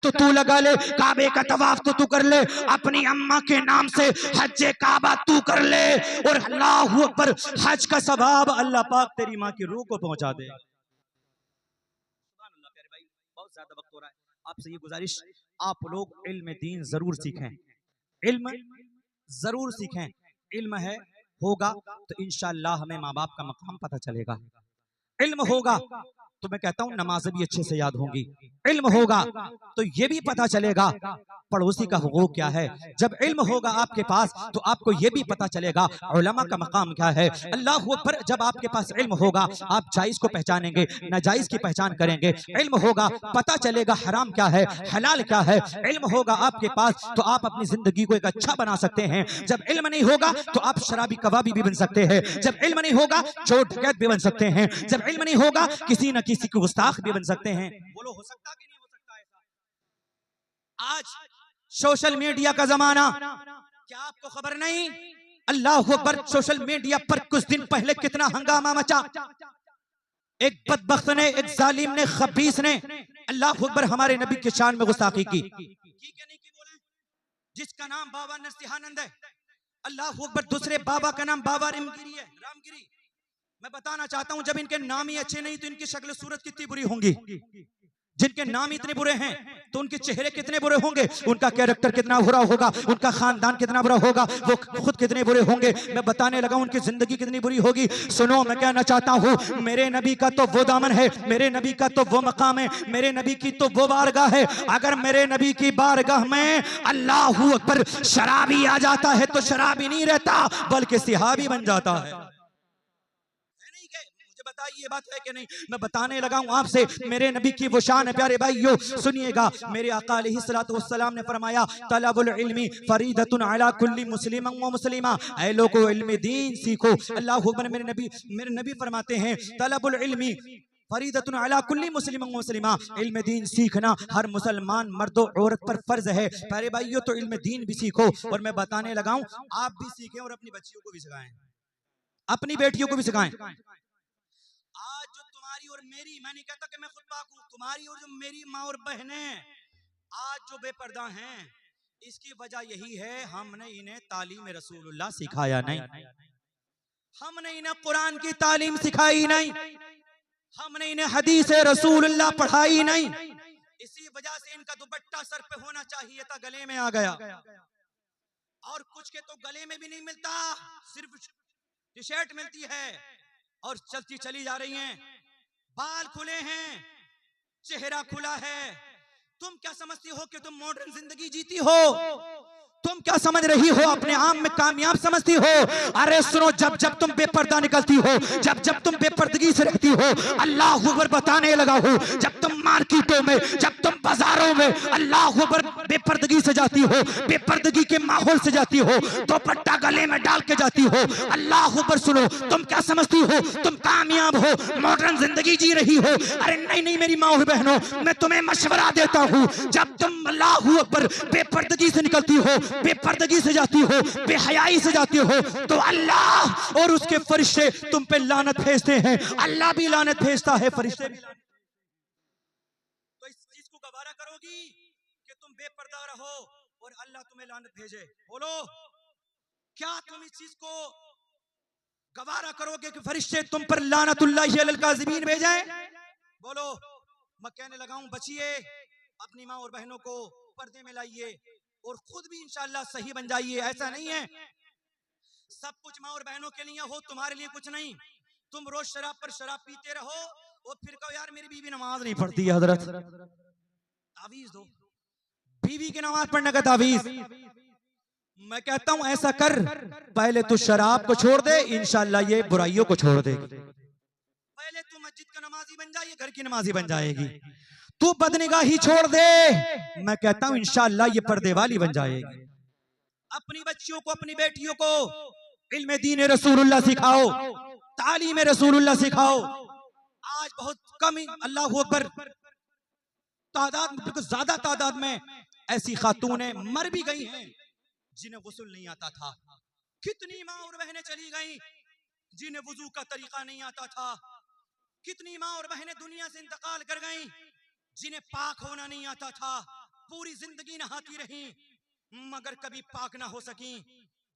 तो तू लगा ले, काबे का तवाफ तो तू कर ले, अपनी अम्मा के नाम से हज काबा तू कर ले, और अल्लाहू अकबर, हज का सवाब अल्लाह पाक तेरी माँ की रूह को पहुंचा दे। प्यारे भाई, बहुत ज्यादा वक्त हो रहा है, आपसे ये गुजारिश, आप लोग इल्म दीन जरूर सीखें, इल्म जरूर सीखें। इल्म है होगा तो इंशाअल्लाह हमें माँ बाप का मकाम पता चलेगा। इल्म होगा तो मैं कहता हूं नमाज़ें भी अच्छे से याद होंगी। इल्म होगा तो ये भी पता चलेगा पड़ोसी का हुकूक क्या है। जब इल्म होगा आपके पास तो आपको ये भी पता चलेगा उलमा का मकाम क्या है। अल्लाह अकबर, जब आपके पास इल्म होगा आप जायज को पहचानेंगे, नाजायज की पहचान करेंगे। इल्म होगा पता चलेगा हराम क्या है, हलाल क्या है। इल्म होगा आपके पास तो आप अपनी जिंदगी को एक अच्छा बना सकते हैं। जब इल्म नहीं होगा तो आप शराबी कबाबी भी बन सकते हैं। जब इल्म नहीं होगा चोर डकैत भी बन सकते हैं। जब इल्म नहीं होगा किसी न किसी को गुस्ताख भी बन सकते हैं। बोलो हो सकता कि नहीं हो सकता ऐसा? आज सोशल मीडिया का जमाना, क्या आपको खबर नहीं? अल्लाह अकबर, सोशल मीडिया पर कुछ दिन पहले कितना हंगामा मचा। एक बदबख्त ने, एक जालिम ने, खबीस ने अल्लाह अकबर हमारे नबी के शान में गुस्ताखी की क्या नहीं की बोले? जिसका नाम बाबा नरसिंहानंद है, अल्लाह अकबर, दूसरे बाबा का नाम बाबा रामगिरी है, रामगिरी। मैं बताना चाहता हूं, जब इनके नाम ही अच्छे नहीं तो इनकी शक्ल सूरत कितनी बुरी होंगी। जिनके नाम इतने बुरे हैं तो उनके चेहरे कितने बुरे होंगे, उनका कैरेक्टर कितना बुरा होगा, उनका खानदान कितना बुरा होगा, वो खुद कितने बुरे होंगे। मैं बताने लगा उनकी जिंदगी कितनी बुरी होगी। सुनो, मैं कहना चाहता हूँ, मेरे नबी का तो वो दामन है, मेरे नबी का तो वो मकाम है, मेरे नबी की तो वो बारगाह है। अगर मेरे नबी की बारगाह में अल्लाहू अकबर शराबी आ जाता है तो शराबी नहीं रहता बल्कि सिहाबी बन जाता है। बताइए ये बात है कि नहीं? मैं बताने लगा हूं आपसे, मेरे नबी की वो शान है। प्यारे भाइयों सुनिएगा, मेरे आका अलैहिस्सलातु वस्सलाम ने फरमाया, तलबुल इल्मी फरीदतुन अला कुल्ली मुस्लिम व मुस्लिमा। ऐ लोगों, इल्म दीन सीखो। अल्लाह अकबर, मेरे नबी फरमाते हैं, तलबुल इल्मी फरीदतुन अला कुल्ली मुस्लिम व मुस्लिमा। इल्म दीन सीखना हर मुसलमान मर्द और औरत पर फर्ज है। प्यारे भाइयों, तो इल्म दीन भी सीखो। और मैं बताने लगा हूं, आप भी सीखें और अपनी बच्चियों को भी सिखाएं, अपनी बेटियों को भी सिखाएं। आज जो तुम्हारी और मेरी, मैं नहीं कहता कि मैं खुद पाक हूं, तुम्हारी और जो मेरी माँ और बहनें आज जो बेपर्दा हैं, इसकी वजह यही है हमने इन्हें तालीम रसूलुल्लाह सिखाया नहीं, हमने इन्हें कुरान की तालीम सिखाई नहीं, हमने इन्हें हदीस रसूलुल्लाह पढ़ाई नहीं। इसी वजह से इनका दुपट्टा सर पे होना चाहिए था, गले में आ गया। और कुछ के तो गले में भी नहीं मिलता, सिर्फ टी शर्ट मिलती है और चलती चली जा रही हैं। बाल खुले हैं, चेहरा खुला है। तुम क्या समझती हो कि तुम मॉडर्न जिंदगी जीती हो? तुम क्या समझ रही हो? अपने आप में कामयाब समझती हो? अरे सुनो, जब जब तुम बेपर्दा निकलती हो, जब जब तुम बेपर्दगी से रहती हो, अल्लाह अकबर बताने लगा हो, जब तुम मार्केटों में, जब तुम बाजारों में अल्लाह अकबर बेपर्दगी से जाती हो, बेपर्दगी के माहौल से जाती हो, दुपट्टा गले में डाल के जाती हो, अल्लाह अकबर सुनो, तुम क्या समझती हो तुम कामयाब हो, मॉडर्न जिंदगी जी रही हो? अरे नहीं नहीं मेरी माँ और बहनों, मैं तुम्हें मशवरा देता हूँ, जब तुम अल्लाह अकबर बेपर्दगी से निकलती हो, बेपर्दगी से जाती हो, बेहयाई से जाती हो, तो अल्लाह और उसके फरिश्ते तुम पे लानत भेजते हैं। अल्लाह भी लानत भेजता है, फरिश्ते भी। तो इस चीज को गवारा करोगी कि तुम बेपर्दा रहो और अल्लाह तुम्हें लानत भेजे? बोलो, क्या तुम इस चीज को गवारा करोगे कि फरिश्ते तुम पर लानतुल्लाहि अलल काज़िबीन भेजें? बोलो। मैं कहने लगा हूं, बचिए, अपनी माँ और बहनों को पर्दे में लाइए और खुद भी इंशाअल्लाह सही बन जाइए। ऐसा नहीं है सब कुछ माँ और बहनों के लिए हो, तुम्हारे लिए कुछ नहीं। तुम रोज शराब पर शराब पीते रहो और फिर कहो यार मेरी बीवी नमाज नहीं पढ़ती है, हजरत तावीज दो, बीवी की नमाज पढ़ने का तावीज। मैं कहता हूं ऐसा कर, पहले तू शराब को छोड़ दे, इंशाअल्लाह ये बुराइयों को छोड़ देगी। पहले तू मस्जिद का नमाजी बन जाए, घर की नमाजी बन जाएगी। तू बदनिगाही छोड़ दे, मैं कहता हूं इंशाअल्लाह ये पर्दे वाली बन जाएगी। अपनी बच्चियों को, अपनी बेटियों को इल्म दीन रसूलुल्लाह सिखाओ, तालीम रसूलुल्लाह सिखाओ। आज बहुत कम, अल्लाह अकबर, तादाद में, बिल्कुल ज्यादा तादाद में ऐसी खातूनें मर भी गई हैं जिन्हें गुस्ल नहीं आता था। कितनी माँ और बहनें चली गईं जिन्हें वुजू का तरीका नहीं आता था। कितनी माँ और बहनें दुनिया से इंतकाल कर गईं जिन्हें पाक होना नहीं आता था। पूरी जिंदगी नहाती रही मगर कभी पाक ना हो सकी।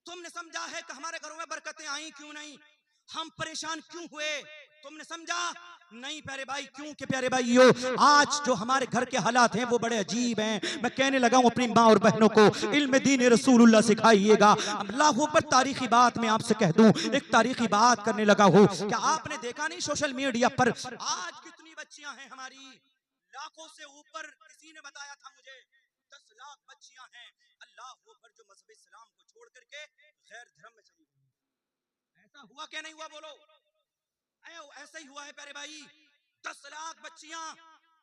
तुमने समझा है कि हमारे घरों में बरकतें आई क्यों नहीं, हम परेशान क्यों हुए, तुमने समझा नहीं प्यारे भाई। क्यों के प्यारे भाइयों, आज जो हमारे घर के हालात हैं वो बड़े अजीब हैं। मैं कहने लगा हूं अपनी माँ और बहनों को इल्म दीन रसूलुल्लाह सिखाइएगा। अल्लाह पर तारीखी बात मैं आपसे कह दूं, एक तारीखी बात करने लगा हूं। क्या आपने देखा नहीं सोशल मीडिया पर आज कितनी बच्चियां हैं हमारी, लाखों से ऊपर, किसी ने बताया था मुझे 10 लाख बच्चियां हैं अल्लाह पर जो मजहब इस्लाम को छोड़ करके गैर धर्म में चली गई। ऐसा हुआ क्या नहीं हुआ बोलो, ऐसा ही हुआ है प्यारे भाई। 10 लाख बच्चियां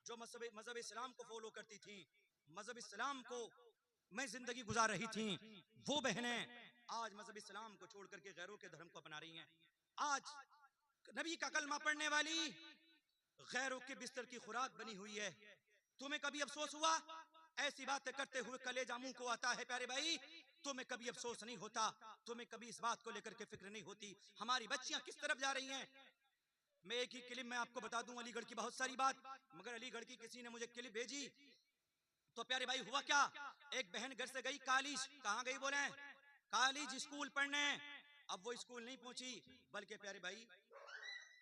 जो मजहब इस्लाम को फॉलो करती थी, मजहब इस्लाम को मैं जिंदगी गुजार रही थी, वो बहनें आज मजहब इस्लाम को छोड़ करके गैरों के धर्म को अपना रही हैं। आज नबी का कलमा पढ़ने वाली गैरों के बिस्तर की खुराक बनी हुई है। तुम्हें कभी अफसोस हुआ? ऐसी बातें करते हुए कलेजा मुंह को आता है प्यारे भाई। तुम्हें कभी अफसोस नहीं होता, तुम्हें कभी इस बात को लेकर के फिक्र नहीं होती हमारी बच्चियां किस तरफ जा रही हैं। मैं एक ही क्लिप में आपको बता दूं, अलीगढ़ की बहुत सारी बात, मगर अलीगढ़ की किसी ने मुझे क्लिप भेजी तो प्यारे भाई हुआ क्या, एक बहन घर से गई कॉलेज, कहां गई बोले, कॉलेज स्कूल पढ़ने। अब वो स्कूल नहीं पहुंची बल्कि प्यारे भाई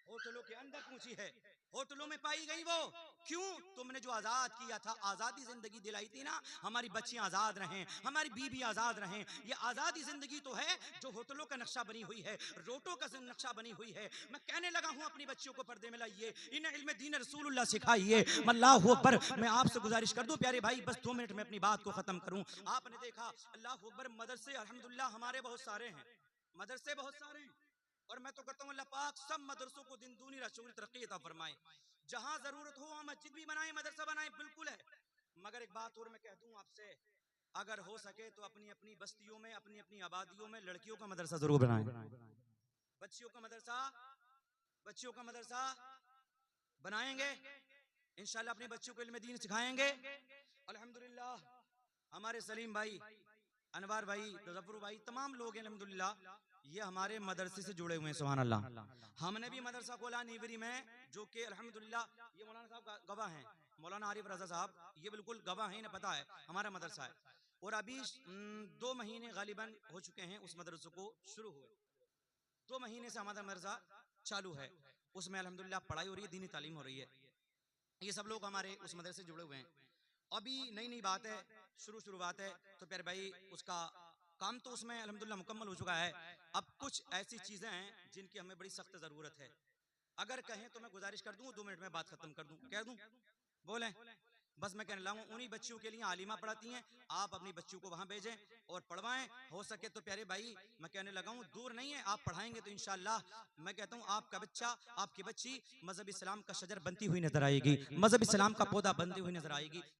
होटलों के अंदर पहुंची है, होटलों में पाई गई वो। क्यों? तुमने जो आजाद किया था, आजादी जिंदगी दिलाई थी ना, हमारी बच्चियां आजाद रहें, हमारी बीबी आजाद रहें। ये आजादी जिंदगी तो है जो होटलों का नक्शा बनी हुई है, रोटों का नक्शा बनी हुई है। मैं कहने लगा हूं अपनी बच्चियों को पर्दे में लाइए, इन्हें इल्म दीन रसूलुल्लाह सिखाइए। अल्लाह अकबर। मैं आपसे गुजारिश कर दूं प्यारे भाई, बस 2 मिनट में अपनी बात को खत्म करूं। आपने देखा अल्लाह अकबर, मदरसे अल्हम्दुलिल्लाह हमारे बहुत सारे हैं, मदरसे बहुत सारे हैं, और मैं तो कहता हूं अल्लाह पाक सब मदरसों को दिन दूनी रसूल तरक्की अता फरमाए। जहां जरूरत हो वहां मस्जिद भी बनाए, मदरसा बनाए, बिल्कुल है। मगर एक बात और मैं कह दूं आपसे, अगर हो सके तो अपनी अपनी बस्तियों में, अपनी अपनी आबादियों में लड़कियों का मदरसा जरूर बनाएं। बच्चियों का मदरसा, बच्चियों का मदरसा बनाएंगे इंशाल्लाह, अपने बच्चों को इल्म दीन सिखाएंगे। अल्हम्दुलिल्लाह हमारे सलीम भाई, अनवार भाई, मुजफ्फर भाई, तमाम लोग हैं अल्हम्दुलिल्लाह, ये हमारे मदरसे से जुड़े हुए हैं। सुभान अल्लाह। हमने भी मदरसा खोला नीवरी में, जो कि अल्हम्दुलिल्लाह ये मौलाना साहब गवाह हैं, मौलाना आरिफ रजा साहब, ये बिल्कुल गवाह हैं, इन्हें पता है हमारा मदरसा है। और अभी 2 महीने गालिबन हो चुके हैं उस मदरसे को शुरू हुए, 2 महीने से हमारा मदरसा चालू है, उसमें अल्हम्दुलिल्लाह पढ़ाई हो रही है, दीनी तालीम हो रही है। ये सब लोग हमारे उस मदरसे से जुड़े हुए हैं। अभी नई नई बात है, शुरुआत है, तो प्यारे भाई उसका काम तो उसमें अल्हम्दुलिल्लाह मुकम्मल हो चुका है। अब कुछ ऐसी चीजें हैं जिनकी हमें बड़ी सख्त जरूरत है। अगर कहें तो मैं गुजारिश कर दूं, 2 मिनट में बात खत्म कर दूं, कह दूं, बोले? बस मैं कहने लगा हूं, उन्हीं बच्चियों के लिए आलिमा पढ़ाती हैं, आप अपनी बच्चियों को वहां भेजें और पढ़वाएं। हो सके तो प्यारे भाई मैं कहने लगा हूं, दूर नहीं है, आप पढ़ाएंगे तो इंशाअल्लाह मैं कहता हूं आपका बच्चा, आपकी बच्ची मजहब इस्लाम का शजर बनती हुई नजर आएगी, मजहब इस्लाम का पौधा बनती हुई नजर आएगी।